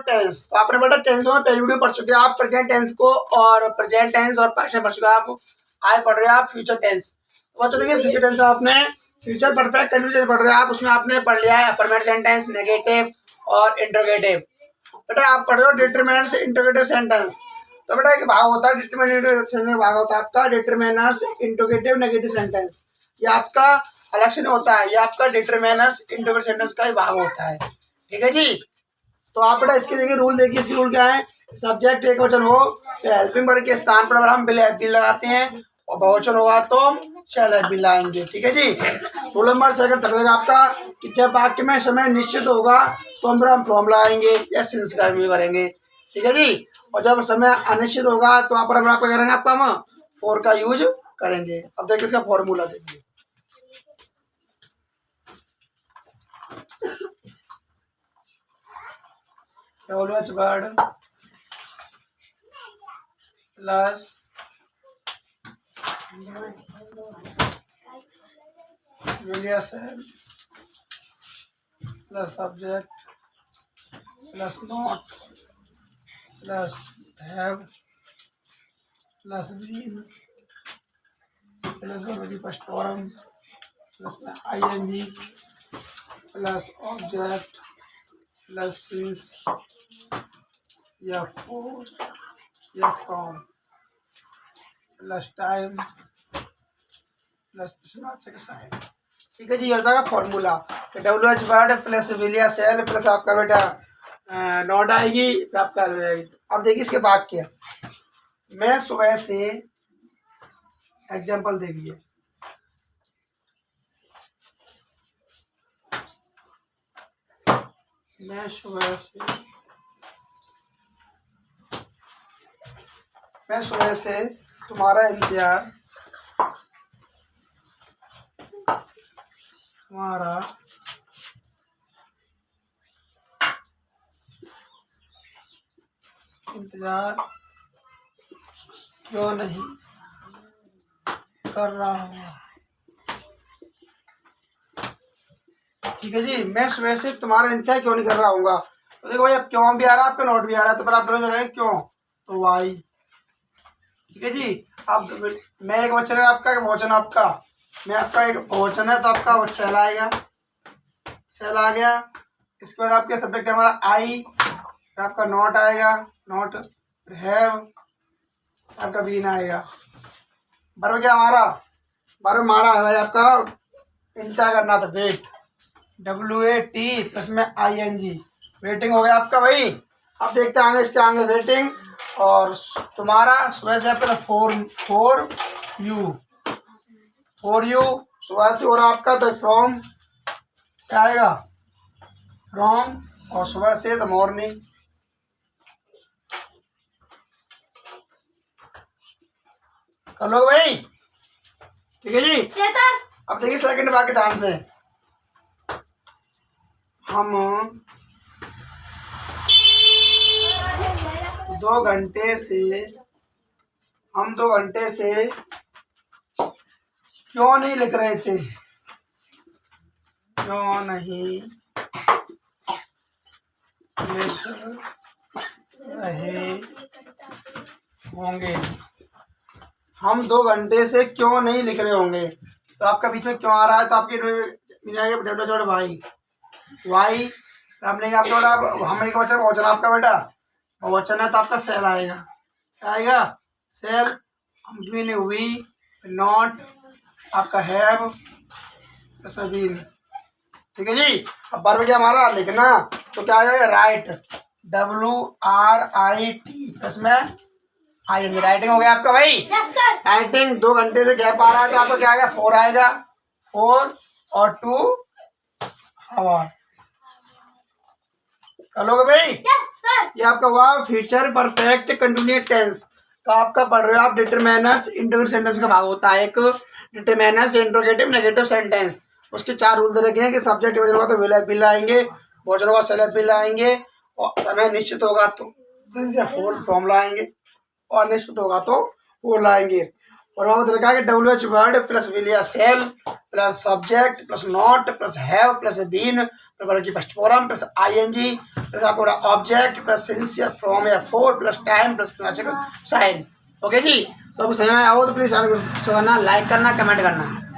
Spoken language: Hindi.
टेंस। तो आपने बेटा टेंसों में पहली वीडियो पढ़ चुके हैं आप प्रेजेंट टेंस को, और प्रेजेंट टेंस और पास्ट टेंस पढ़ चुके हैं आप। आगे पढ़ रहे हैं आप फ्यूचर टेंस। तो बच्चों देखिए फ्यूचर टेंस आपने फ्यूचर परफेक्ट कंटिन्यूस पढ़ रहे हैं आप, उसमें आपने पढ़ लिया है परमानेंट सेंटेंस, नेगेटिव और इंटरोगेटिव। बेटा आप पढ़ रहे हो डिटरमिनर्स इंटरोगेटिव सेंटेंस। तो बेटा एक भाग होता है डिटरमिनेटिव सेंटेंस, भाग होता है आपका डिटरमिनर्स इंटरोगेटिव नेगेटिव सेंटेंस। ये आपका अलग से नहीं होता है, ये आपका डिटरमिनर्स इंटरोगेटिव सेंटेंस का ही भाग होता है। ठीक है जी। तो आप बेटा इसके देखिए रूल देखिए, इसके रूल क्या है। सब्जेक्ट एक वचन हो तो हेल्पिंग वर्ब के स्थान पर हम विल हैव बीन लगाते हैं, और बहुवचन होगा तो शैल हैव बीन लाएंगे। ठीक है जी। रूल नंबर सेकंड तक आपका कि जब वाक्य में समय निश्चित होगा तो हम फ्रॉम लगाएंगे या सिंस का यूज करेंगे। ठीक है जी। और जब समय अनिश्चित होगा तो वहाँ पर हम आपका करेंगे आपका हम फॉर का यूज करेंगे। अब देखिए इसका फॉर्मूला देखिए। always word plus relation plus subject plus not plus have plus been plus already past form plus ing plus object plus since या for या from प्लस टाइम प्लस प्रश्नवाचक साइन। ठीक है जी। ये था formula. W H word plus विलिया सेल प्लस आपका बेटा नोट आएगी, फिर आपका आएगी। अब देखिए इसके बाद क्या। मैं सुबह से एग्जाम्पल देखिए, मैं सुबह से तुम्हारा इंतजार क्यों नहीं कर रहा हूँ। ठीक है जी। मैं सुबह से तुम्हारा इंतजार क्यों नहीं कर रहा हूँ। तो देखो भाई अब क्यों भी आ रहा है आपका नोट भी आ रहा है, तो पर आप दोनों जगह क्यों तो वाई। ठीक है जी। अब मैं एक वचन है आपका, एक बहुवचन आपका। मैं आपका एक बहुवचन है तो आपका सेल आएगा, सेल आ गया। इसके बाद आपके सब्जेक्ट है हमारा आई, फिर आपका नॉट आएगा, नॉट हैव, आपका बीन आएगा। बराबर क्या हमारा बराबर मारा है भाई आपका इंतजार करना था, वेट WAT प्लस में ING, वेटिंग हो गया आपका भाई। अब देखते हैं इसके आगे वेटिंग और तुम्हारा सुबह से आपका फॉर यू सुबह से हो रहा आपका, तो फ्रॉम क्या आएगा फ्रॉम, और सुबह से द मॉर्निंग। कर लो भाई। ठीक है जी। अब देखिए सेकंड बाकी ध्यान से। हम 2 घंटे से क्यों नहीं लिख रहे थे, क्यों नहीं लिख रहे होंगे। हम 2 घंटे से क्यों नहीं लिख रहे होंगे, तो आपका बीच में क्यों आ रहा है, तो आपके मिल वाई वाई। आपने हम एक वचन आपका बेटा वचन है तो आपका सेल आएगा, क्या आएगा सेल। वी नॉट आपका हैव इसमें बीन। ठीक है जी। अब वर्ब क्या हमारा लिखना, तो क्या आएगा राइट WRIT प्लस में ING, राइटिंग हो गया आपका भाई। राइटिंग 2 घंटे से गैप आ रहा है तो आपका क्या आएगा 4 आएगा, 4 और 2 आवर। चलोगे भाई। ये आपका हुआ फ्यूचर परफेक्ट कंटिन्यूस टेंस का आपका पढ़ रहे हो आप। डिटरमिनर्स इंटरोगेटिव सेंटेंस का भाग होता है एक डिटरमिनर्स इंटरोगेटिव नेगेटिव सेंटेंस। उसके 4 रूल दे रखे हैं कि सब्जेक्ट होगा तो विल हैव बीन लाएंगे, बहुवचन होगा शैल हैव बीन लाएंगे, और समय निश्चित होगा तो सिंस या फॉर फ्रॉम लाएंगे, और निश्चित होगा तो वो लाएंगे। और वहाँ पर लिखा है कि WH वर्ड प्लस विलिया सेल plus subject plus not plus have plus been की first form plus ING plus आपको ऑब्जेक्ट प्लस सिंस या फ्रॉम या for plus time plus sign. Okay जी, तो आपको समझ में आया हो तो प्लीज़ चैनल को करना, लाइक करना, कमेंट करना।